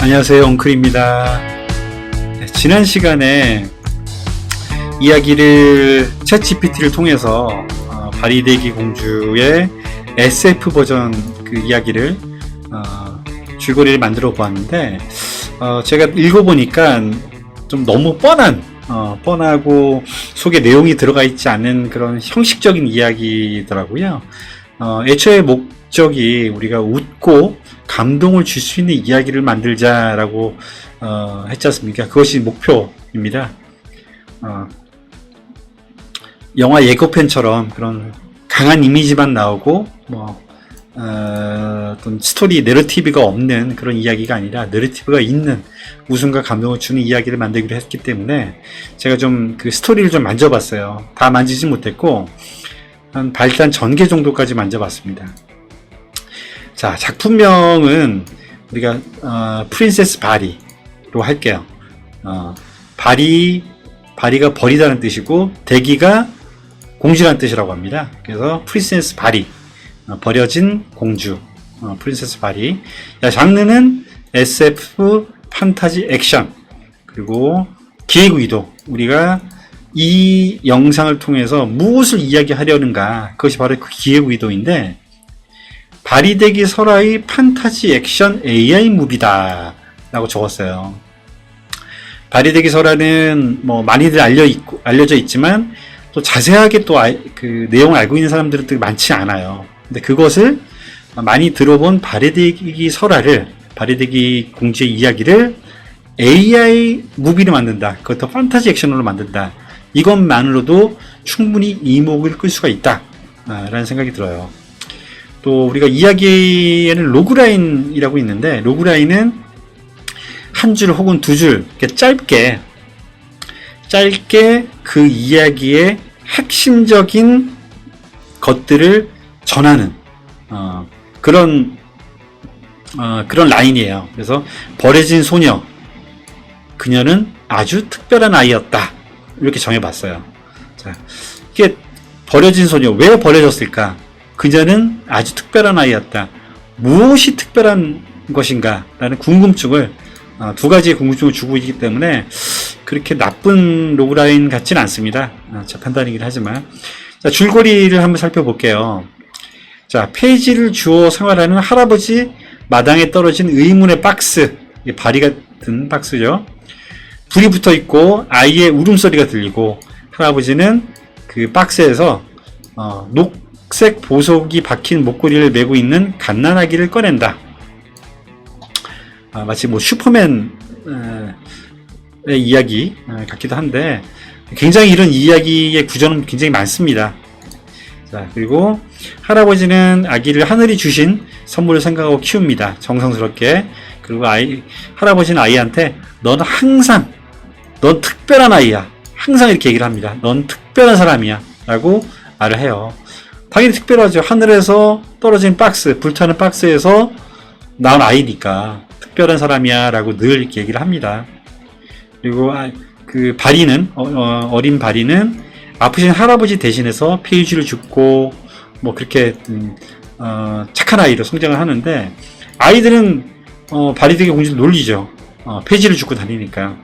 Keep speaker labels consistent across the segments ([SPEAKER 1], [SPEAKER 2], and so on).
[SPEAKER 1] 안녕하세요, 엉클입니다. 지난 시간에 이야기를 챗GPT를 통해서 바리대기 공주의 SF 버전 그 이야기를 줄거리를 만들어 보았는데 제가 읽어보니까 좀 너무 뻔하고 속에 내용이 들어가 있지 않은 그런 형식적인 이야기더라고요. 애초에 목적이 우리가 웃고 감동을 줄 수 있는 이야기를 만들자라고 했지 않습니까? 그것이 목표입니다. 영화 예고편처럼 그런 강한 이미지만 나오고 어떤 스토리 내러티브가 없는 그런 이야기가 아니라 내러티브가 있는 웃음과 감동을 주는 이야기를 만들기로 했기 때문에 제가 좀 그 스토리를 좀 만져봤어요. 다 만지지 못했고 한 발단 전개 정도까지 만져봤습니다. 자, 작품명은 우리가 프린세스 바리로 할게요. 바리가 버리다는 뜻이고 대기가 공주라는 뜻이라고 합니다. 그래서 프린세스 바리, 버려진 공주, 프린세스 바리. 장르는 SF, 판타지, 액션, 그리고 기획의도. 우리가 이 영상을 통해서 무엇을 이야기하려는가, 그것이 바로 그 기획의도인데, 바리대기 설화의 판타지 액션 AI 무비다 라고 적었어요. 바리대기 설화는 많이들 알려져 있지만 또 자세하게 또 그 내용을 알고 있는 사람들은 또 많지 않아요. 근데 그것을 많이 들어본 바리대기 설화를, 바리대기 공주의 이야기를 AI 무비로 만든다. 그것도 판타지 액션으로 만든다. 이것만으로도 충분히 이목을 끌 수가 있다 라는 생각이 들어요. 또 우리가 이야기에는 로그라인이라고 있는데, 로그라인은 한 줄 혹은 두 줄 짧게 그 이야기의 핵심적인 것들을 전하는 그런 라인이에요. 그래서 버려진 소녀, 그녀는 아주 특별한 아이였다, 이렇게 정해봤어요. 자, 이게 버려진 소녀, 왜 버려졌을까? 그녀는 아주 특별한 아이였다. 무엇이 특별한 것인가? 라는 궁금증을, 두 가지의 궁금증을 주고 있기 때문에 그렇게 나쁜 로그라인 같지는 않습니다. 제 판단이긴 하지만. 자, 줄거리를 한번 살펴볼게요. 자, 페이지를 주워 생활하는 할아버지 마당에 떨어진 의문의 박스. 이게 바리가 든 박스죠. 불이 붙어 있고 아이의 울음소리가 들리고 할아버지는 그 박스에서 녹색 보석이 박힌 목걸이를 메고 있는 갓난아기를 꺼낸다. 마치 슈퍼맨의 이야기 같기도 한데, 굉장히 이런 이야기의 구조는 굉장히 많습니다. 자, 그리고 할아버지는 아기를 하늘이 주신 선물을 생각하고 키웁니다. 정성스럽게. 그리고 할아버지는 아이한테 넌 특별한 아이야. 항상 이렇게 얘기를 합니다. 넌 특별한 사람이야. 라고 말을 해요. 당연히 특별하죠. 하늘에서 떨어진 박스, 불타는 박스에서 나온 아이니까 특별한 사람이야 라고 늘 이렇게 얘기를 합니다. 그리고 그 바리는, 어린 바리는 아프신 할아버지 대신해서 페이지를 줍고 그렇게 착한 아이로 성장을 하는데, 아이들은 바리대기 공주를 놀리죠. 페이지를 줍고 다니니까.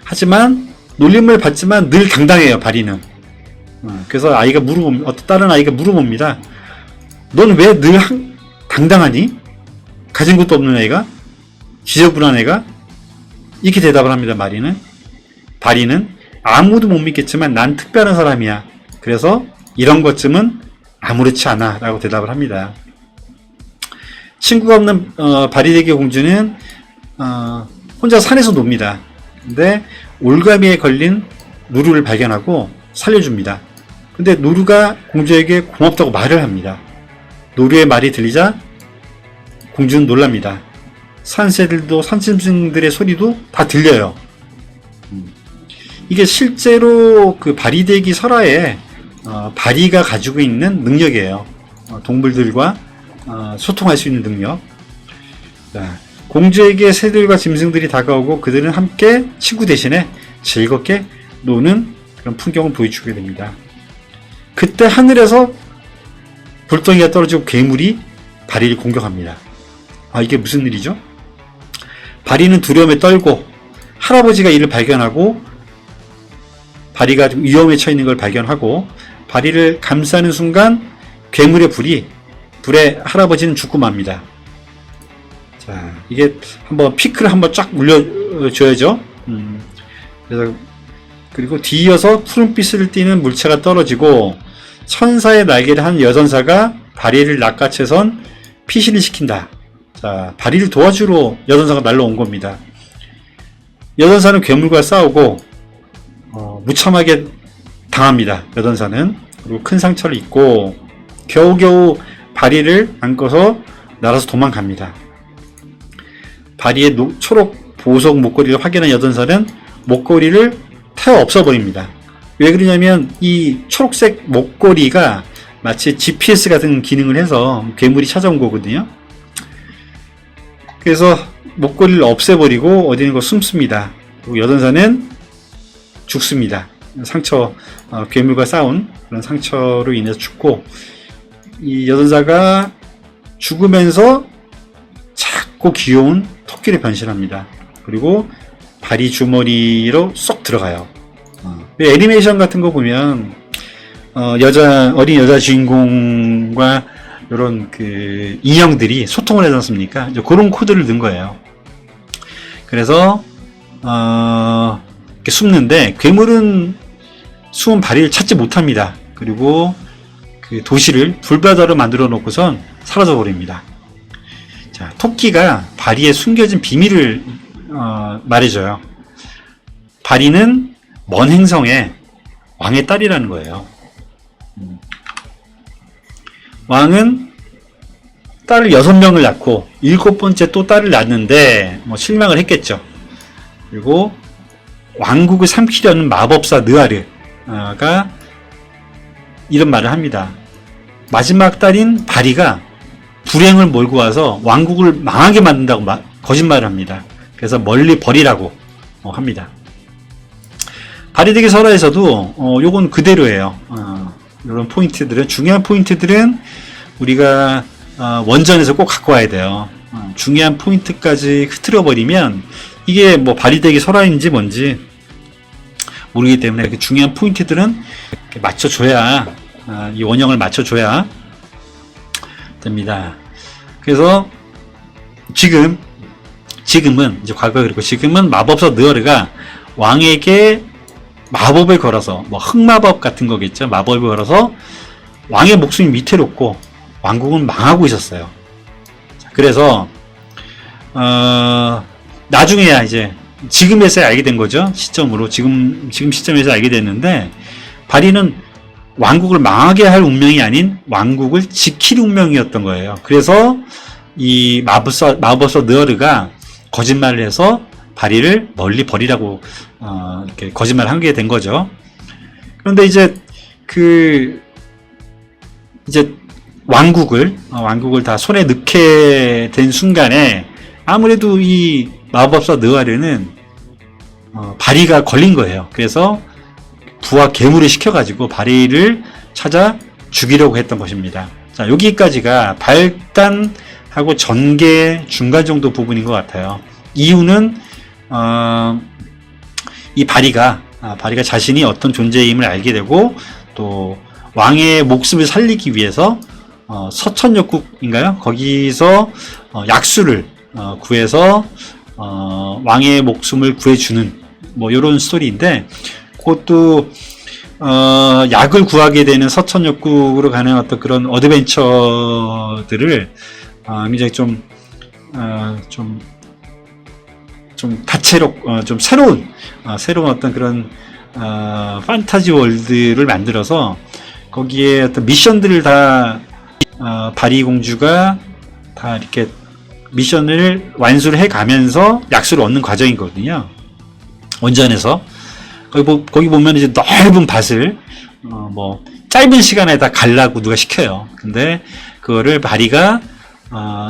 [SPEAKER 1] 하지만 놀림을 받지만 늘 당당해요, 바리는. 그래서 다른 아이가 물어봅니다. 넌 왜 늘 당당하니? 가진 것도 없는 애가? 지저분한 애가? 이렇게 대답을 합니다, 바리는. 아무도 못 믿겠지만 난 특별한 사람이야. 그래서 이런 것쯤은 아무렇지 않아 라고 대답을 합니다. 친구가 없는 바리대기 공주는 혼자 산에서 놉니다. 근데 올가미에 걸린 누르를 발견하고 살려줍니다. 근데 누르가 공주에게 고맙다고 말을 합니다. 누르의 말이 들리자 공주는 놀랍니다. 산새들도 산짐승들의 소리도 다 들려요. 이게 실제로 그 바리대기 설화에 바리가 가지고 있는 능력이에요. 동물들과 소통할 수 있는 능력. 자, 공주에게 새들과 짐승들이 다가오고 그들은 함께 친구 대신에 즐겁게 노는 그런 풍경을 보여주게 됩니다. 그때 하늘에서 불덩이가 떨어지고 괴물이 바리를 공격합니다. 이게 무슨 일이죠? 바리는 두려움에 떨고 할아버지가 이를 발견하고 바리가 좀 위험에 처해 있는 걸 발견하고 바리를 감싸는 순간 괴물의 불에 할아버지는 죽고 맙니다. 자, 이게 한번 피크를 한번 쫙 물려줘야죠. 그래서 그리고 뒤이어서 푸른빛을 띠는 물체가 떨어지고 천사의 날개를 한 여전사가 바리를 낚아채선 피신을 시킨다. 자, 바리를 도와주러 여전사가 날라온 겁니다. 여전사는 괴물과 싸우고 무참하게 당합니다. 여전사는. 그리고 큰 상처를 입고 겨우겨우 바리를 안고서 날아서 도망갑니다. 바리의 초록 보석 목걸이를 확인한 여전사는 목걸이를 태워 없애버립니다. 왜 그러냐면 이 초록색 목걸이가 마치 GPS 같은 기능을 해서 괴물이 찾아온 거거든요. 그래서 목걸이를 없애버리고 어디는 거 숨습니다. 그리고 여전사는 죽습니다. 상처, 괴물과 싸운 그런 상처로 인해서 죽고, 이 여전사가 죽으면서 작고 귀여운 토끼를 변신합니다. 그리고 바리 주머니로 쏙 들어가요. 애니메이션 같은 거 보면 어린 여자 주인공과 이런 그 인형들이 소통을 하지 않습니까? 이제 그런 코드를 넣은 거예요. 그래서 이렇게 숨는데 괴물은 숨은 바리를 찾지 못합니다. 그리고 그 도시를 불바다로 만들어 놓고선 사라져 버립니다. 자, 토끼가 바리의 숨겨진 비밀을 말해줘요. 바리는 먼 행성의 왕의 딸이라는 거예요. 왕은 딸을 6명을 낳고 7번째 또 딸을 낳았는데 실망을 했겠죠. 그리고 왕국을 삼키려는 마법사 느아르가 이런 말을 합니다. 마지막 딸인 바리가 불행을 몰고 와서 왕국을 망하게 만든다고 거짓말을 합니다. 그래서 멀리 버리라고 합니다. 바리데기 설화에서도 요건 그대로예요. 이런 포인트들은, 중요한 포인트들은 우리가 원전에서 꼭 갖고 와야 돼요. 중요한 포인트까지 흐트려 버리면 이게 뭐 바리데기 설화인지 뭔지 모르기 때문에 이렇게 중요한 포인트들은 이렇게 맞춰줘야, 이 원형을 맞춰줘야 됩니다. 그래서 지금은 이제 과거에 그리고 지금은 마법사 느어르가 왕에게 마법을 걸어서, 뭐 흑마법 같은 거겠죠. 마법을 걸어서 왕의 목숨이 위태롭고 왕국은 망하고 있었어요. 그래서 나중에야 이제 지금에서야 알게 된 거죠. 시점으로 지금 시점에서 알게 됐는데, 바리는 왕국을 망하게 할 운명이 아닌 왕국을 지킬 운명이었던 거예요. 그래서 이 마법사 느어르가 거짓말을 해서 바리를 멀리 버리라고 이렇게 거짓말을 하게 된 거죠. 그런데 이제 왕국을 다 손에 넣게 된 순간에 아무래도 이 마법사 느아르는 바리가 걸린 거예요. 그래서 부하 괴물을 시켜가지고 바리를 찾아 죽이려고 했던 것입니다. 자, 여기까지가 발단하고 전개 중간 정도 부분인 것 같아요. 이유는 이 바리가 자신이 어떤 존재임을 알게 되고, 또 왕의 목숨을 살리기 위해서 서천역국인가요? 거기서 약수를 구해서 왕의 목숨을 구해주는 뭐 이런 스토리인데, 그것도 약을 구하게 되는 서천역국으로 가는 어떤 그런 어드벤처들을 굉장히 좀 다채롭, 좀 새로운 어떤 그런 판타지 월드를 만들어서 거기에 어떤 미션들을 다 바리 공주가 다 이렇게 미션을 완수를 해 가면서 약수를 얻는 과정이거든요. 원전에서 거기 보면 이제 넓은 밭을 뭐 짧은 시간에 다 갈라고 누가 시켜요. 근데 그거를 바리가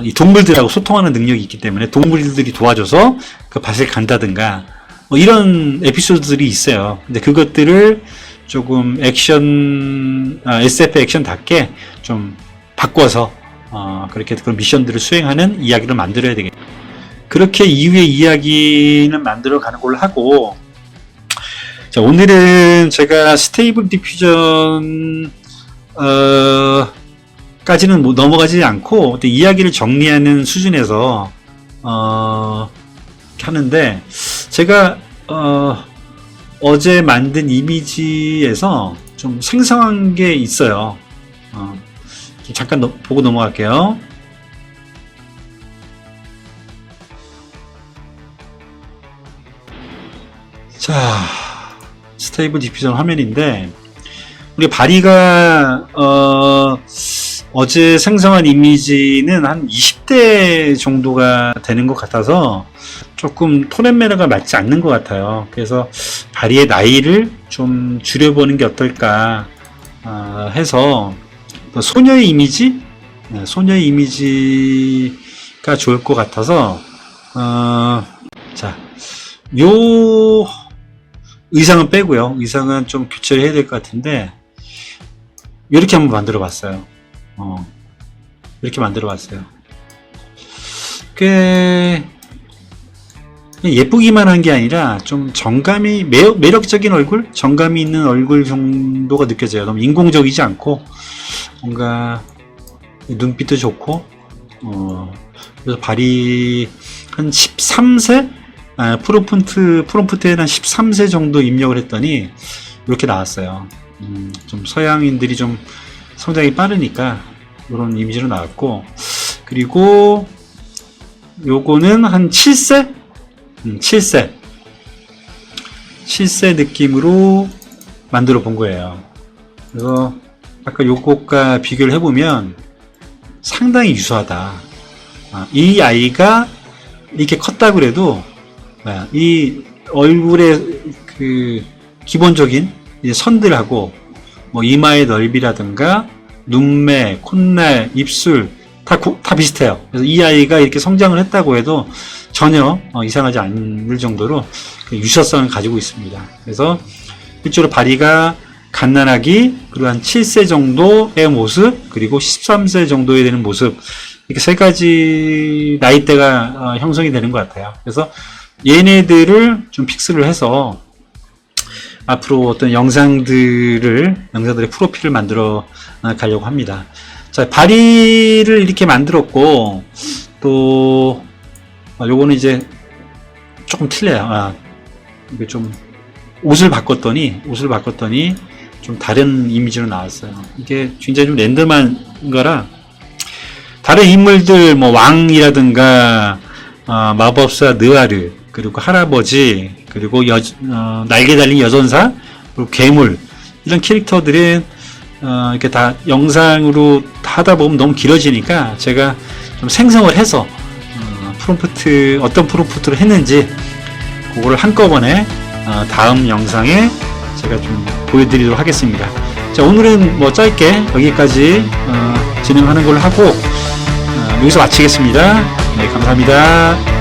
[SPEAKER 1] 이 동물들하고 소통하는 능력이 있기 때문에 동물들이 도와줘서 그 밭을 간다든가 뭐 이런 에피소드들이 있어요. 근데 그것들을 조금 SF 액션답게 좀 바꿔서 그렇게 그런 미션들을 수행하는 이야기를 만들어야 되겠죠. 그렇게 이후의 이야기는 만들어 가는 걸로 하고, 자, 오늘은 제가 스테이블 디퓨전 까지는 뭐 넘어가지 않고 이야기를 정리하는 수준에서 하는데, 제가 어제 만든 이미지에서 좀 생성한 게 있어요. 잠깐 보고 넘어갈게요. 자, 스테이블 디퓨전 화면인데, 우리 바리가 어제 생성한 이미지는 한 20대 정도가 되는 것 같아서 조금 톤 앤 매너가 맞지 않는 것 같아요. 그래서 바리의 나이를 좀 줄여보는 게 어떨까 해서 소녀의 이미지? 네, 소녀의 이미지가 좋을 것 같아서 자, 요 의상은 빼고요. 의상은 좀 교체를 해야 될 것 같은데, 이렇게 한번 만들어 봤어요. 이렇게 만들어 봤어요. 꽤 예쁘기만 한 게 아니라 좀 정감이, 매력적인 얼굴? 정감이 있는 얼굴 정도가 느껴져요. 너무 인공적이지 않고, 뭔가 눈빛도 좋고, 그래서 발이 한 13세? 프롬프트에 한 13세 정도 입력을 했더니 이렇게 나왔어요. 좀 서양인들이 좀 성장이 빠르니까 이런 이미지로 나왔고, 그리고 요거는 한 7세? 7세 느낌으로 만들어 본 거예요. 그래서 아까 요것과 비교를 해보면 상당히 유사하다. 이 아이가 이렇게 컸다고 그래도 이 얼굴의 그 기본적인 선들하고 뭐 이마의 넓이라든가 눈매, 콧날, 입술 다 비슷해요. 그래서 이 아이가 이렇게 성장을 했다고 해도 전혀 이상하지 않을 정도로 그 유사성을 가지고 있습니다. 그래서 실제로 바리가 갓난아기, 그리고 한 7세 정도의 모습, 그리고 13세 정도에 되는 모습, 이렇게 세 가지 나이대가 형성이 되는 것 같아요. 그래서 얘네들을 좀 픽스를 해서 앞으로 어떤 영상들의 프로필을 만들어 가려고 합니다. 자, 바리를 이렇게 만들었고, 또 요거는 이제 조금 틀려요. 이게 좀 옷을 바꿨더니 좀 다른 이미지로 나왔어요. 이게 굉장히 좀 랜덤한 거라, 다른 인물들 뭐 왕이라든가 마법사 느와르, 그리고 할아버지, 그리고 날개 달린 여전사, 그리고 괴물, 이런 캐릭터들은 이렇게 다 영상으로 하다 보면 너무 길어지니까 제가 좀 생성을 해서 어떤 프롬프트를 했는지 그거를 한꺼번에 다음 영상에 제가 좀 보여드리도록 하겠습니다. 자, 오늘은 뭐 짧게 여기까지 진행하는 걸로 하고 여기서 마치겠습니다. 네, 감사합니다.